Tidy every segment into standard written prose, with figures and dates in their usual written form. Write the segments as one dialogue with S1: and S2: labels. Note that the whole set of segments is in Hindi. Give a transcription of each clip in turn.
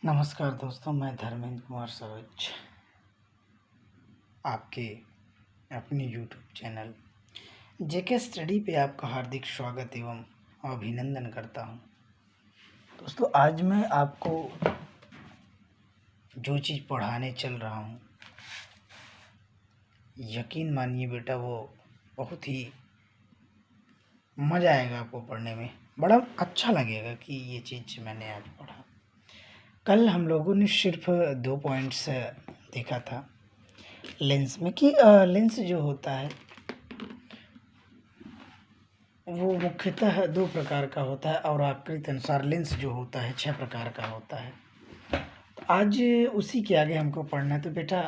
S1: नमस्कार दोस्तों, मैं धर्मेंद्र कुमार सरोज आपके अपने यूट्यूब चैनल जेके स्टडी पे आपका हार्दिक स्वागत एवं अभिनंदन करता हूं। दोस्तों, आज मैं आपको जो चीज़ पढ़ाने चल रहा हूं, यकीन मानिए बेटा, वो बहुत ही मज़ा आएगा आपको पढ़ने में। बड़ा अच्छा लगेगा कि ये चीज़ मैंने आज पढ़ा। कल हम लोगों ने सिर्फ 2 पॉइंट्स देखा था लेंस में कि लेंस जो होता है वो मुख्यतः 2 प्रकार का होता है और आकृति अनुसार लेंस जो होता है 6 प्रकार का होता है। तो आज उसी के आगे हमको पढ़ना है। तो बेटा,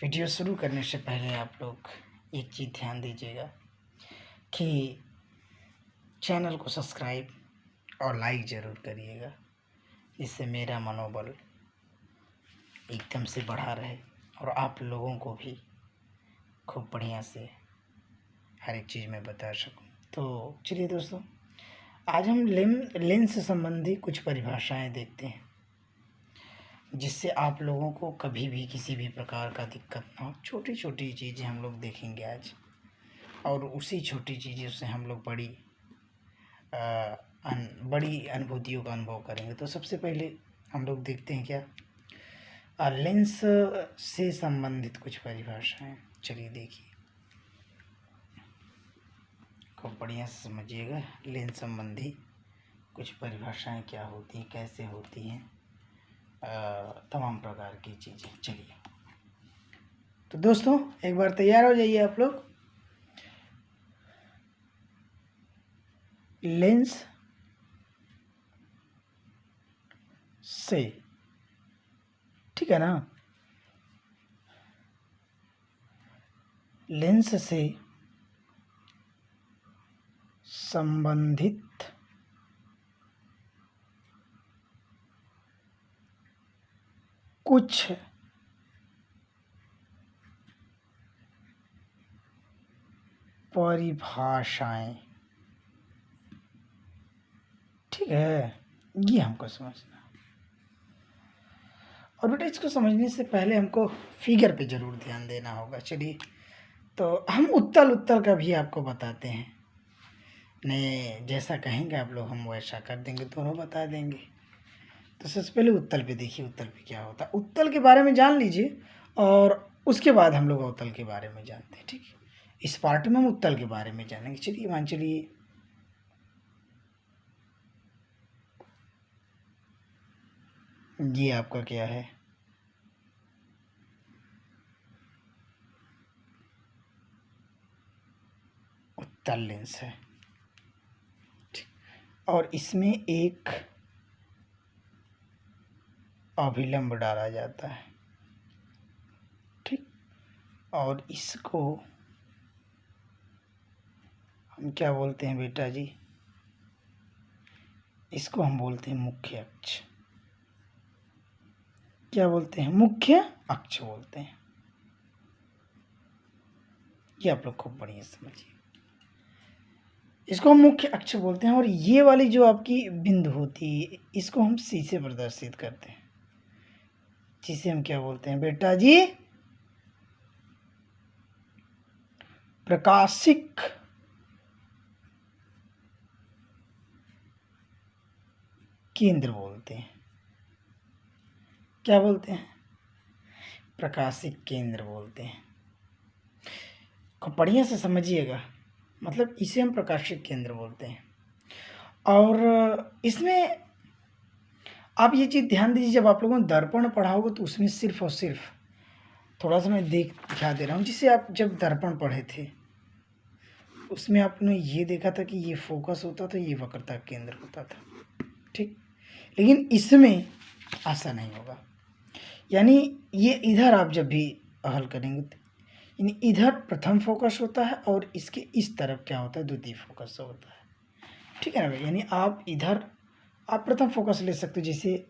S1: वीडियो शुरू करने से पहले आप लोग एक चीज़ ध्यान दीजिएगा कि चैनल को सब्सक्राइब और लाइक ज़रूर करिएगा, जिससे मेरा मनोबल एकदम से बढ़ा रहे और आप लोगों को भी खूब बढ़िया से हर एक चीज़ में बता सकूं। तो चलिए दोस्तों, आज हम लेंस संबंधी कुछ परिभाषाएं देखते हैं, जिससे आप लोगों को कभी भी किसी भी प्रकार का दिक्कत ना हो। छोटी छोटी चीज़ें हम लोग देखेंगे आज, और उसी छोटी चीज़ों से हम लोग बड़ी अनुभूतियों का अनुभव करेंगे। तो सबसे पहले हम लोग देखते हैं क्या लेंस से संबंधित कुछ परिभाषाएं। चलिए देखिए, खूब बढ़िया से समझिएगा लेंस संबंधी कुछ परिभाषाएं क्या होती हैं, कैसे होती हैं, तमाम प्रकार की चीज़ें। चलिए, तो दोस्तों एक बार तैयार हो जाइए आप लोग। लेंस से, ठीक है ना, लेंस से संबंधित कुछ परिभाषाएं, ठीक है, ये हमको समझना। और बेटा, इसको समझने से पहले हमको फिगर पे ज़रूर ध्यान देना होगा। चलिए, तो हम उत्तल का भी आपको बताते हैं। नहीं, जैसा कहेंगे आप लोग हम वैसा कर देंगे, दोनों बता देंगे। तो सबसे पहले उत्तल पे देखिए, उत्तल पे क्या होता है। उत्तल के बारे में जान लीजिए और उसके बाद हम लोग अवतल के बारे में जानते हैं। ठीक है, इस पार्ट में हम उत्तल के बारे में जानेंगे। चलिए मान चलिए, ये आपका क्या है, उत्तल लेंस है। और इसमें एक अभिलंब डाला जाता है, ठीक, और इसको हम क्या बोलते हैं बेटा जी, इसको हम बोलते हैं मुख्य अक्ष। क्या बोलते हैं? मुख्य अक्ष बोलते हैं। ये आप लोग खूब बढ़िया समझिए, इसको हम मुख्य अक्ष बोलते हैं। और ये वाली जो आपकी बिंदु होती है, इसको हम सी से प्रदर्शित करते हैं, जिसे हम क्या बोलते हैं बेटा जी, प्रकाशिक केंद्र बोलते हैं। क्या बोलते हैं? प्रकाशिक केंद्र बोलते हैं। खूब बढ़िया से समझिएगा, मतलब इसे हम प्रकाशिक केंद्र बोलते हैं। और इसमें आप ये चीज़ ध्यान दीजिए, जब आप लोगों ने दर्पण पढ़ा होगा तो उसमें सिर्फ और सिर्फ थोड़ा सा मैं दिखा दे रहा हूँ, जिसे आप जब दर्पण पढ़े थे उसमें आपने ये देखा था कि ये फोकस होता था, ये वक्रता केंद्र होता था, ठीक। लेकिन इसमें ऐसा नहीं होगा, यानी ये इधर आप जब भी हल करेंगे, यानी इधर प्रथम फोकस होता है और इसके इस तरफ क्या होता है, द्वितीय फोकस होता है, ठीक है ना भाई। यानी आप इधर आप प्रथम फोकस ले सकते हो, जैसे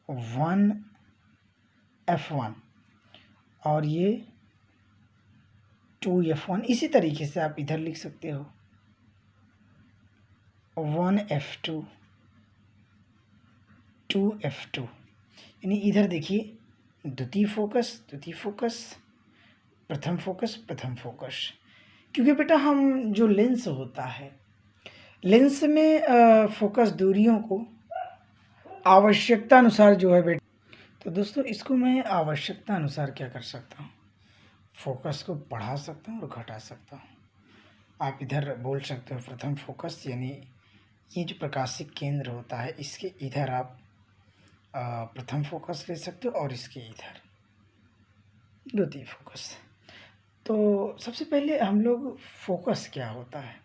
S1: 1f1 और ये 2f1। इसी तरीके से आप इधर लिख सकते हो 1f2 2f2, यानी इधर देखिए द्वितीय फोकस, प्रथम फोकस। क्योंकि बेटा हम जो लेंस होता है, लेंस में फोकस दूरियों को आवश्यकता अनुसार जो है बेटा, तो दोस्तों इसको मैं आवश्यकता अनुसार क्या कर सकता हूँ, फोकस को बढ़ा सकता हूँ और घटा सकता हूँ। आप इधर बोल सकते हो प्रथम फोकस, यानी ये जो प्रकाशिक केंद्र होता है इसके इधर आप प्रथम फोकस ले सकते हो और इसके इधर द्वितीय फोकस। तो सबसे पहले हम लोग फोकस क्या होता है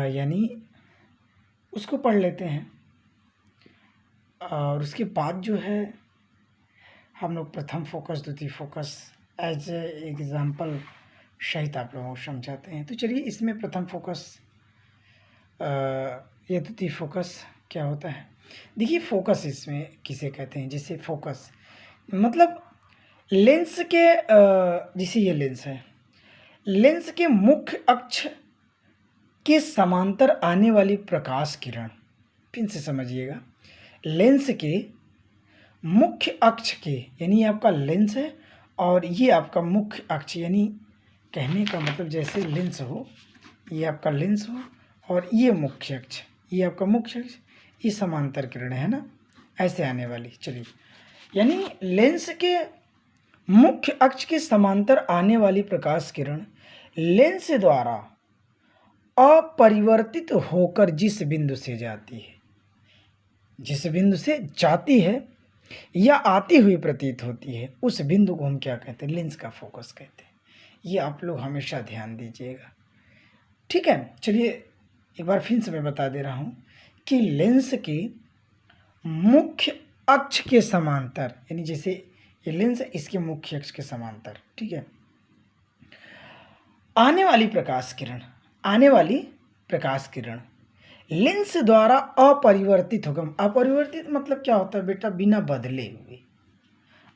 S1: यानी उसको पढ़ लेते हैं, और उसके बाद जो है हम लोग प्रथम फोकस द्वितीय फोकस एज एग्जाम्पल सहित आप लोगों को समझाते हैं। तो चलिए इसमें प्रथम फोकस या द्वितीय फोकस क्या होता है। देखिए फोकस इसमें किसे कहते हैं, जैसे फोकस मतलब लेंस के जैसे ये लेंस है, लेंस के मुख्य अक्ष के समांतर आने वाली प्रकाश किरण, फिर से समझिएगा, लेंस के मुख्य अक्ष के, यानी ये आपका लेंस है और ये आपका मुख्य अक्ष, यानी कहने का मतलब जैसे लेंस हो, ये आपका लेंस हो और ये मुख्य अक्ष, ये आपका मुख्य अक्ष, ये समांतर किरण है ना, ऐसे आने वाली। चलिए, यानी लेंस के मुख्य अक्ष के समांतर आने वाली प्रकाश किरण लेंस द्वारा अपरिवर्तित होकर जिस बिंदु से जाती है, जिस बिंदु से जाती है या आती हुई प्रतीत होती है, उस बिंदु को हम क्या कहते हैं, लेंस का फोकस कहते हैं। ये आप लोग हमेशा ध्यान दीजिएगा, ठीक है। चलिए एक बार फिर से मैं बता दे रहा हूँ कि लेंस के मुख्य अक्ष के समांतर, यानी जैसे ये लेंस है इसके मुख्य अक्ष के समांतर, ठीक है, आने वाली प्रकाश किरण लेंस द्वारा अपरिवर्तित होकर, अपरिवर्तित मतलब क्या होता है बेटा, बिना बदले हुए,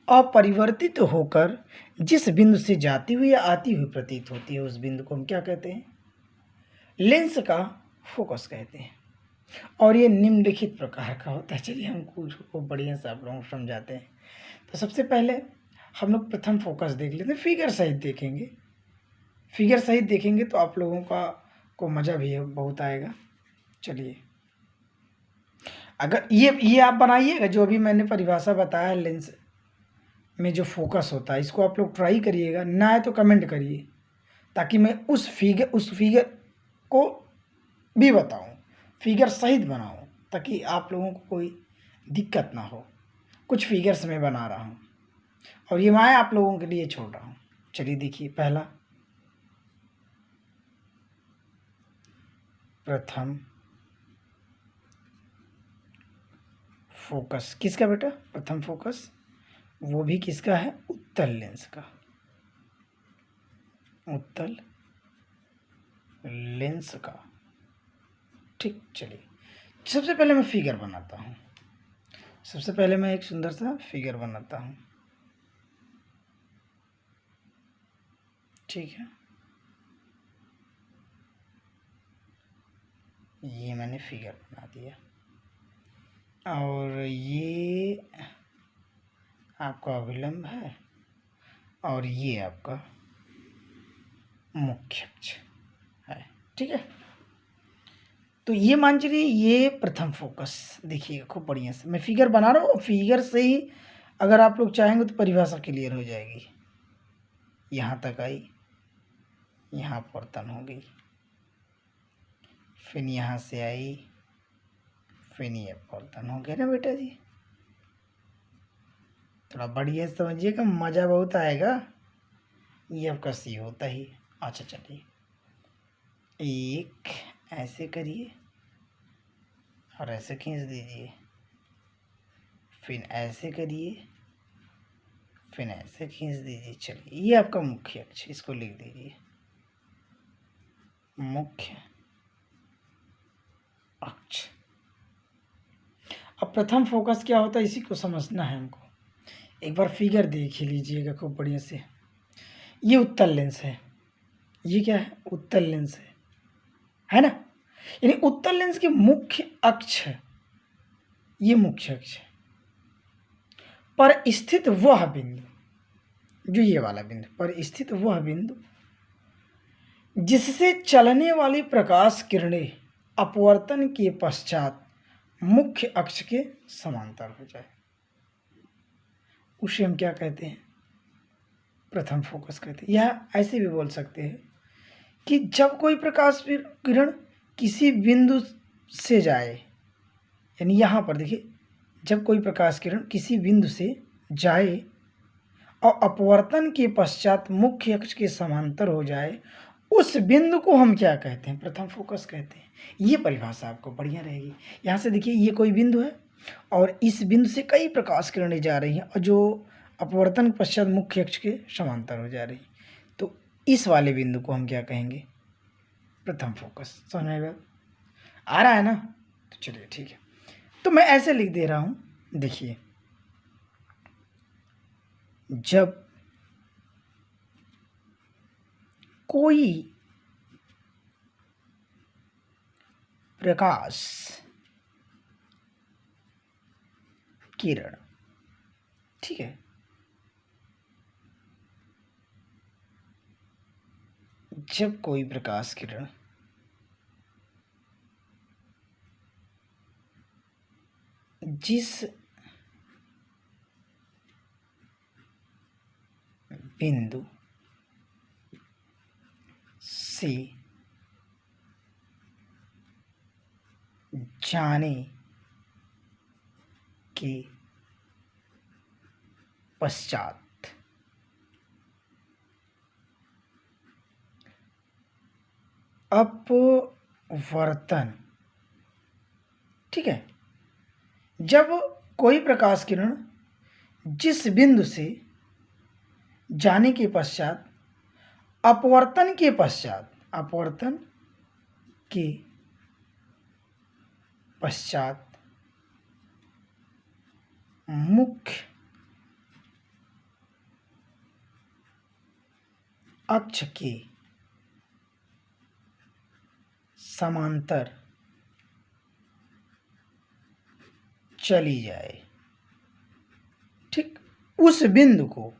S1: अपरिवर्तित होकर जिस बिंदु से जाती हुई या आती हुई प्रतीत होती है, उस बिंदु को हम क्या कहते हैं, लेंस का फोकस कहते हैं। और ये निम्नलिखित प्रकार का होता है। चलिए हम कुछ को बढ़िया से आप लोगों को समझाते हैं। तो सबसे पहले हम लोग प्रथम फोकस देख लेते हैं, फिगर सहित देखेंगे, फिगर सहित देखेंगे तो आप लोगों को मज़ा भी बहुत आएगा। चलिए, अगर ये आप बनाइएगा, जो अभी मैंने परिभाषा बताया लेंस में जो फोकस होता है, इसको आप लोग ट्राई करिएगा, ना आए तो कमेंट करिए, ताकि मैं उस फिगर को भी बताऊं, फिगर सहित बनाऊं, ताकि आप लोगों को कोई दिक्कत ना हो। कुछ फिगर्स मैं बना रहा हूं और ये मैं आप लोगों के लिए छोड़ रहा हूं। चलिए देखिए, पहला प्रथम फोकस किसका बेटा, प्रथम फोकस, वो भी किसका है, उत्तल लेंस का, उत्तल लेंस का, ठीक। चलिए सबसे पहले मैं फिगर बनाता हूँ, सबसे पहले मैं एक सुंदर सा फिगर बनाता हूँ, ठीक है। ये मैंने फिगर बना दिया और ये आपका अभिलंब है और ये आपका मुख्य अक्ष है, ठीक है। तो ये मान चलिए ये प्रथम फोकस, देखिएगा खूब बढ़िया से मैं फिगर बना रहा हूँ, फिगर से ही अगर आप लोग चाहेंगे तो परिभाषा क्लियर हो जाएगी। यहाँ तक आई, यहाँ अपवर्तन हो गई, फिर यहाँ से आई, फिर ये अपवर्तन हो गया ना बेटा जी। थोड़ा बढ़िया समझिएगा, मज़ा बहुत आएगा। ये आपका सी होता ही। अच्छा चलिए, एक ऐसे करिए और ऐसे खींच दीजिए, फिर ऐसे करिए, फिर ऐसे खींच दीजिए। चलिए ये आपका मुख्य अक्ष, इसको लिख दीजिए, मुख्य अक्ष। अब प्रथम फोकस क्या होता है, इसी को समझना है हमको। एक बार फिगर देख ही लीजिएगा खूब बढ़िया से। ये उत्तल लेंस है, ये क्या है, उत्तल लेंस है ना। यानी उत्तल लेंस के मुख्य अक्ष ये मुख्य अक्ष है, पर स्थित वह बिंदु, जो ये वाला बिंदु, पर स्थित वह बिंदु जिससे चलने वाली प्रकाश किरणें अपवर्तन के पश्चात मुख्य अक्ष के समांतर हो जाए, उसे हम क्या कहते हैं? प्रथम फोकस कहते हैं। या ऐसे भी बोल सकते हैं कि जब कोई प्रकाश किरण किसी बिंदु से जाए, यानी यहाँ पर देखिए, जब कोई प्रकाश किरण किसी बिंदु से जाए और अपवर्तन के पश्चात मुख्य अक्ष के समांतर हो जाए, उस बिंदु को हम क्या कहते हैं? प्रथम फोकस कहते हैं। ये परिभाषा आपको बढ़िया रहेगी। यहाँ से देखिए, ये कोई बिंदु है और इस बिंदु से कई प्रकाश किरणें जा रही हैं और जो अपवर्तन के पश्चात मुख्य अक्ष के समांतर हो जा रही, तो इस वाले बिंदु को हम क्या कहेंगे? प्रथम फोकस। समझ में बात आ रहा है ना? तो चलिए ठीक है, तो मैं ऐसे लिख दे रहा हूँ, देखिए, जब कोई प्रकाश किरण, ठीक है, जब कोई प्रकाश किरण जिस बिंदु से जाने के पश्चात अपवर्तन, ठीक है, जब कोई प्रकाश किरण जिस बिंदु से जाने के पश्चात अपवर्तन के पश्चात मुख्य अक्ष के समांतर चली जाए, ठीक, उस बिंदु को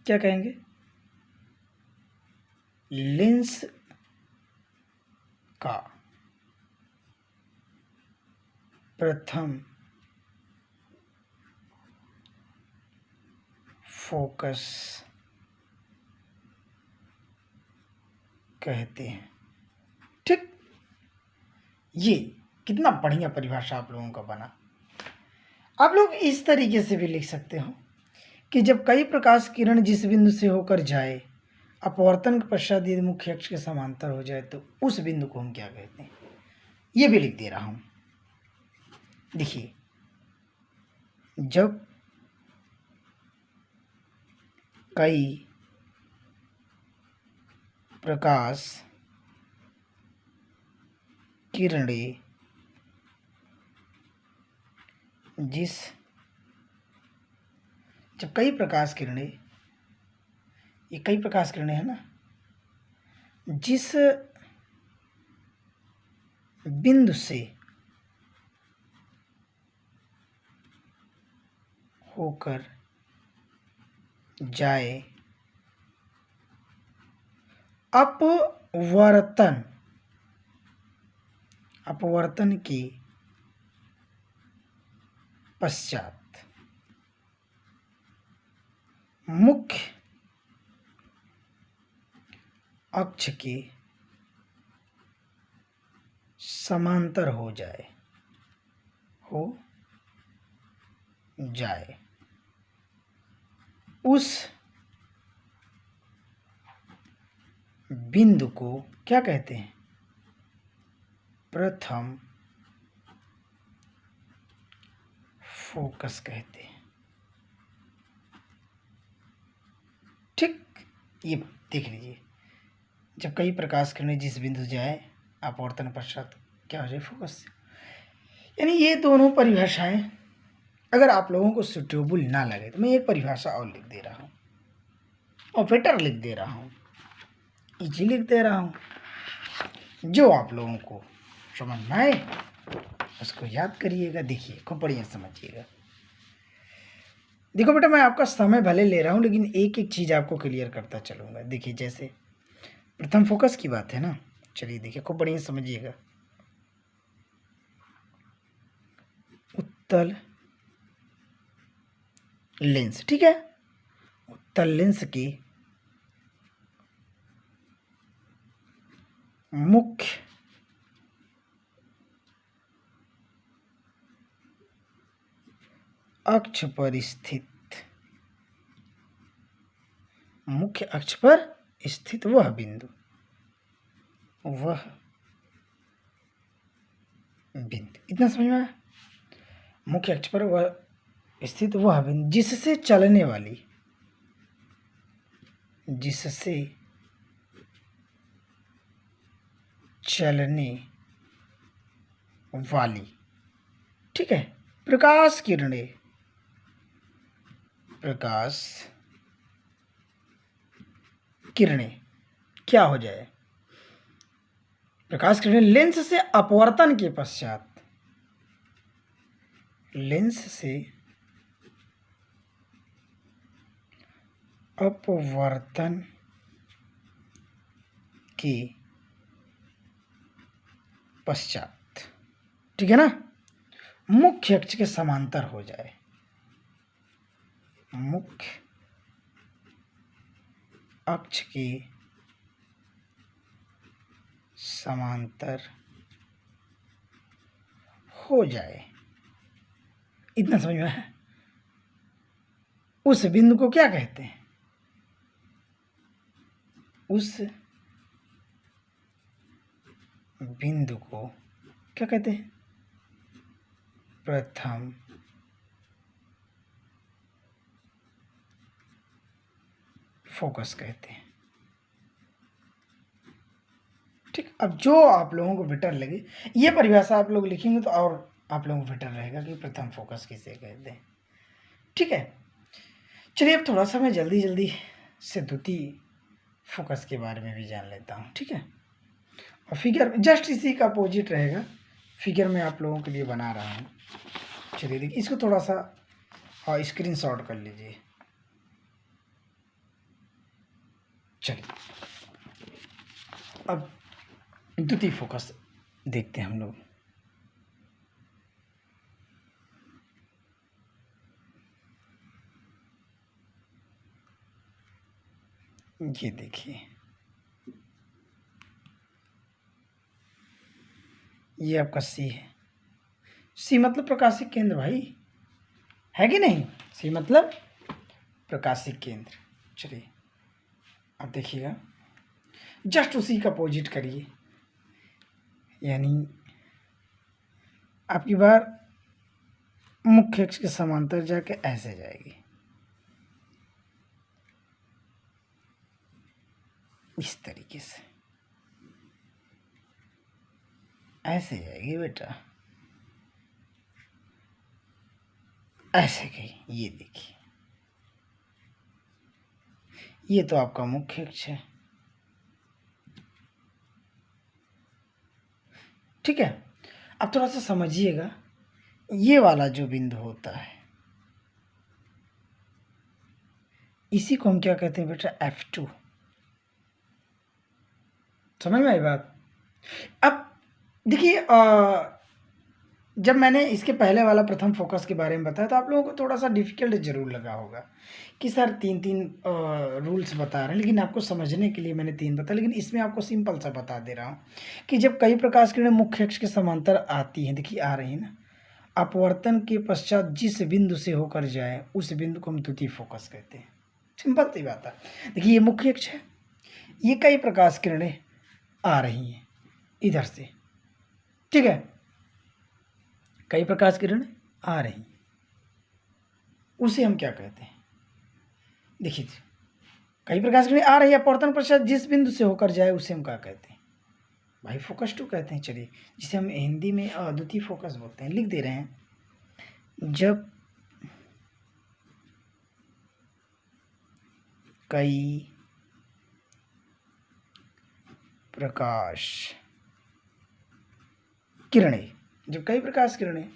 S1: क्या कहेंगे? लेंस का प्रथम फोकस कहते हैं, ठीक। ये कितना बढ़िया परिभाषा आप लोगों का बना। आप लोग इस तरीके से भी लिख सकते हो कि जब कई प्रकाश किरण जिस बिंदु से होकर जाए, अपवर्तन के पश्चात यदि मुख्य अक्ष के समांतर हो जाए, तो उस बिंदु को हम क्या कहते हैं? ये भी लिख दे रहा हूं, देखिए, जब कई प्रकाश किरणें जब कई प्रकाश किरणें, ये कई प्रकाश किरणें है ना, जिस बिंदु से होकर जाए, अपवर्तन के पश्चात मुख्य अक्ष के समांतर हो जाए, उस बिंदु को क्या कहते हैं? प्रथम फोकस कहते हैं, ठीक। ये देख लीजिए, जब कई प्रकाश किरणें जिस बिंदु से जाए, अपवर्तन पश्चात क्या हो जाए? फोकस। यानी ये दोनों परिभाषाएं अगर आप लोगों को सुटेबल ना लगे तो मैं एक परिभाषा और लिख दे रहा हूँ और बेटर लिख दे रहा हूँ। इजी लिख दे रहा हूँ, जो आप लोगों को समझ में आए उसको याद करिएगा। देखिए खूब बढ़िया समझिएगा। देखो बेटा, मैं आपका समय भले ले रहा हूँ लेकिन एक एक चीज़ आपको क्लियर करता चलूँगा। देखिए जैसे प्रथम फोकस की बात है ना, चलिए देखिए खूब बढ़िया समझिएगा। उत्तल लेंस, ठीक है, उत्तल लेंस की मुख्य अक्ष पर स्थित, मुख्य अक्ष पर स्थित वह बिंदु, इतना समझ में आया। मुख्य अक्ष पर वह स्थित वह बिंदु जिससे चलने वाली, ठीक है, प्रकाश किरणें क्या हो जाए, प्रकाश किरणें लेंस से अपवर्तन के पश्चात, लेंस से अपवर्तन के पश्चात, ठीक है ना, मुख्य अक्ष के समांतर हो जाए, मुख्य अक्ष के समांतर हो जाए, इतना समझ में है। उस बिंदु को क्या कहते हैं, उस बिंदु को क्या कहते हैं, प्रथम फोकस कहते हैं। ठीक, अब जो आप लोगों को बेटर लगे ये परिभाषा आप लोग लिखेंगे तो और आप लोगों को बेटर रहेगा कि प्रथम फोकस किसे कहते हैं। ठीक है, चलिए अब थोड़ा सा मैं जल्दी जल्दी से द्वितीय फोकस के बारे में भी जान लेता हूँ। ठीक है, और फिगर जस्ट इसी का अपोजिट रहेगा, फिगर मैं आप लोगों के लिए बना रहा हूँ। चलिए देखिए, इसको थोड़ा सा स्क्रीन शॉट कर लीजिए। चलिए अब द्वितीय फोकस देखते हैं हम लोग। ये देखिए, ये आपका सी है। सी मतलब प्रकाशिक केंद्र भाई, है कि नहीं? सी मतलब प्रकाशिक केंद्र। चलिए अब देखिएगा, जस्ट उसी का अपोजिट करिए, यानी आपकी बार मुख्य अक्ष के समांतर जाके ऐसे जाएगी, इस तरीके से ऐसे जाएगी बेटा, ऐसे गई। ये देखिए, ये तो आपका मुख्य अक्ष है। ठीक है, अब थोड़ा सा समझिएगा, ये वाला जो बिंदु होता है इसी को हम क्या कहते हैं बेटा, F2। समझ में आई बात? अब देखिए, जब मैंने इसके पहले वाला प्रथम फोकस के बारे में बताया तो आप लोगों को थोड़ा सा डिफिकल्ट जरूर लगा होगा कि सर तीन तीन रूल्स बता रहे हैं, लेकिन आपको समझने के लिए मैंने तीन बता, लेकिन इसमें आपको सिंपल सा बता दे रहा हूँ कि जब कई प्रकाश किरणें मुख्य अक्ष के समांतर आती हैं, देखिए आ रही है ना, अपवर्तन के पश्चात जिस बिंदु से होकर जाए उस बिंदु को हम द्वितीय फोकस कहते हैं। सिंपल सी बात है। देखिए ये मुख्य अक्ष है, ये कई प्रकाश किरणें आ रही हैं इधर से, ठीक है, कई प्रकाश किरण आ रही, उसे हम क्या कहते हैं, देखिए कई प्रकाश किरण आ रही है, अपवर्तन पश्चात जिस बिंदु से होकर जाए उसे हम क्या कहते हैं भाई, फोकस टू कहते हैं। चलिए, जिसे हम हिंदी में द्वितीय फोकस बोलते हैं, लिख दे रहे हैं, जब कई प्रकाश किरणें, जब कई प्रकाश किरणें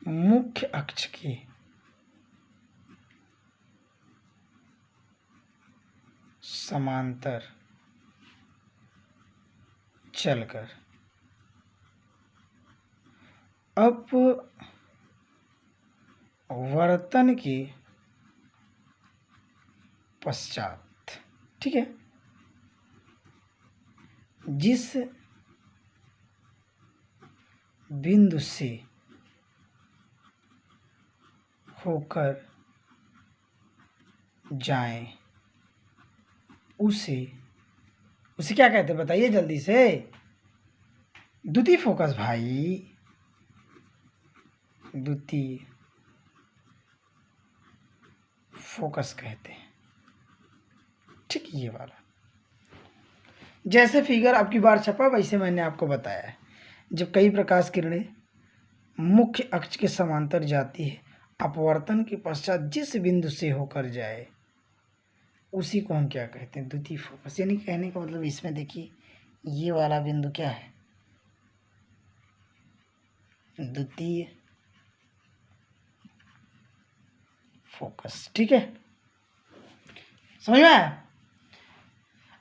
S1: मुख्य अक्ष के समांतर चलकर अपवर्तन के पश्चात, ठीक है, जिस बिंदु से होकर जाएं उसे क्या कहते हैं बताइए जल्दी से। द्वितीय फोकस भाई, द्वितीय फोकस कहते हैं, ठीक, ये वाला। जैसे फिगर आपकी बार छपा वैसे मैंने आपको बताया है, जब कई प्रकाश किरणें मुख्य अक्ष के समांतर जाती है, अपवर्तन के पश्चात जिस बिंदु से होकर जाए उसी को हम क्या कहते हैं, द्वितीय फोकस। यानी कहने का मतलब इसमें देखिए ये वाला बिंदु क्या है, द्वितीय फोकस, ठीक है, समझ में आया।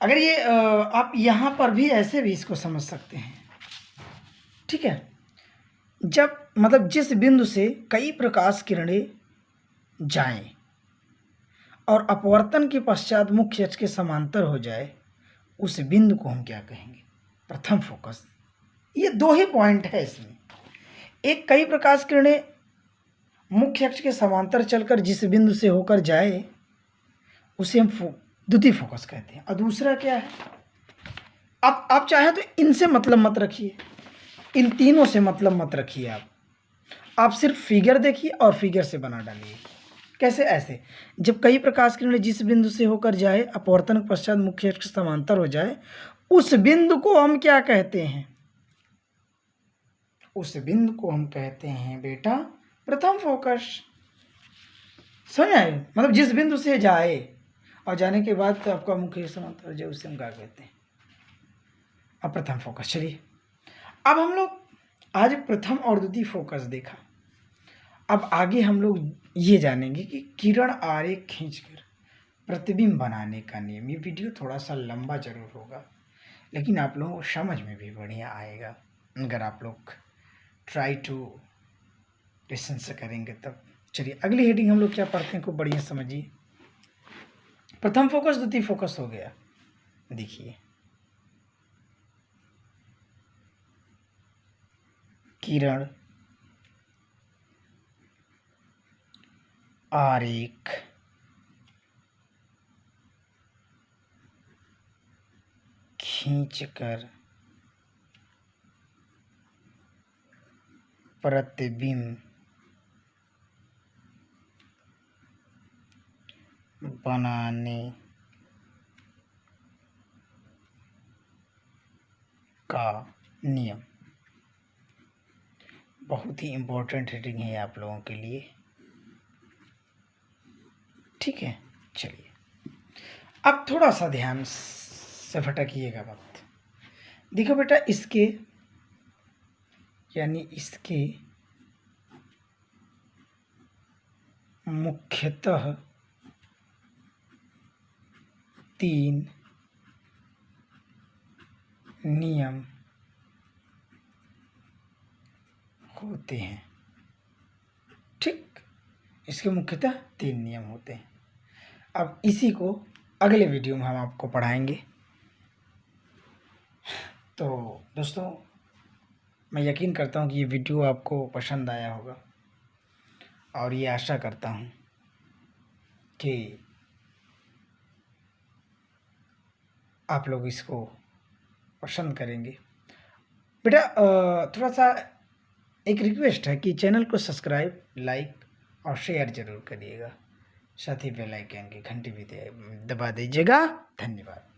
S1: अगर ये आप यहाँ पर भी ऐसे भी इसको समझ सकते हैं, ठीक है, जब मतलब जिस बिंदु से कई प्रकाश किरणें जाएं और अपवर्तन के पश्चात मुख्य अक्ष के समांतर हो जाए उस बिंदु को हम क्या कहेंगे, प्रथम फोकस। ये दो ही पॉइंट है इसमें, एक कई प्रकाश किरणें मुख्य अक्ष के समांतर चलकर जिस बिंदु से होकर जाए उसे हम द्वितीय फोकस कहते हैं, और दूसरा क्या है, आप चाहे तो इनसे मतलब मत रखिए, इन तीनों से मतलब मत रखिए, आप सिर्फ फिगर देखिए और फिगर से बना डालिए। कैसे, ऐसे, जब कई प्रकाश किरणें जिस बिंदु से होकर जाए अपवर्तन के पश्चात मुख्य अक्ष समांतर हो जाए उस बिंदु को हम क्या कहते हैं, उस बिंदु को हम कहते हैं बेटा प्रथम फोकस। समझ आए, मतलब जिस बिंदु से जाए और जाने के बाद तो आपका मुख्य समांतर हो जाए उसे हम क्या कहते हैं, अब प्रथम फोकस। चलिए अब हम लोग आज प्रथम और द्वितीय फोकस देखा, अब आगे हम लोग ये जानेंगे कि किरण आरेख खींचकर प्रतिबिंब बनाने का नियम। ये वीडियो थोड़ा सा लंबा जरूर होगा लेकिन आप लोगों को समझ में भी बढ़िया आएगा अगर आप लोग ट्राई टू लिसन से करेंगे तब। चलिए अगली हेडिंग हम लोग क्या पढ़ते हैं, खूब बढ़िया समझिए। प्रथम फोकस द्वितीय फोकस हो गया, देखिए किरण आरेख खींचकर प्रतिबिंब बनाने का नियम। बहुत ही इम्पोर्टेंट हेडिंग है आप लोगों के लिए, ठीक है। चलिए अब थोड़ा सा ध्यान से भटकिएगा मत। देखो बेटा, इसके यानी इसके मुख्यतः 3 नियम होते हैं, ठीक, इसके मुख्यतः 3 नियम होते हैं। अब इसी को अगले वीडियो में हम आपको पढ़ाएंगे। तो दोस्तों मैं यकीन करता हूँ कि ये वीडियो आपको पसंद आया होगा और ये आशा करता हूँ कि आप लोग इसको पसंद करेंगे। बेटा थोड़ा सा एक रिक्वेस्ट है कि चैनल को सब्सक्राइब, लाइक और शेयर ज़रूर करिएगा, साथ ही बेल आइकन की घंटी भी दबा दीजिएगा। धन्यवाद।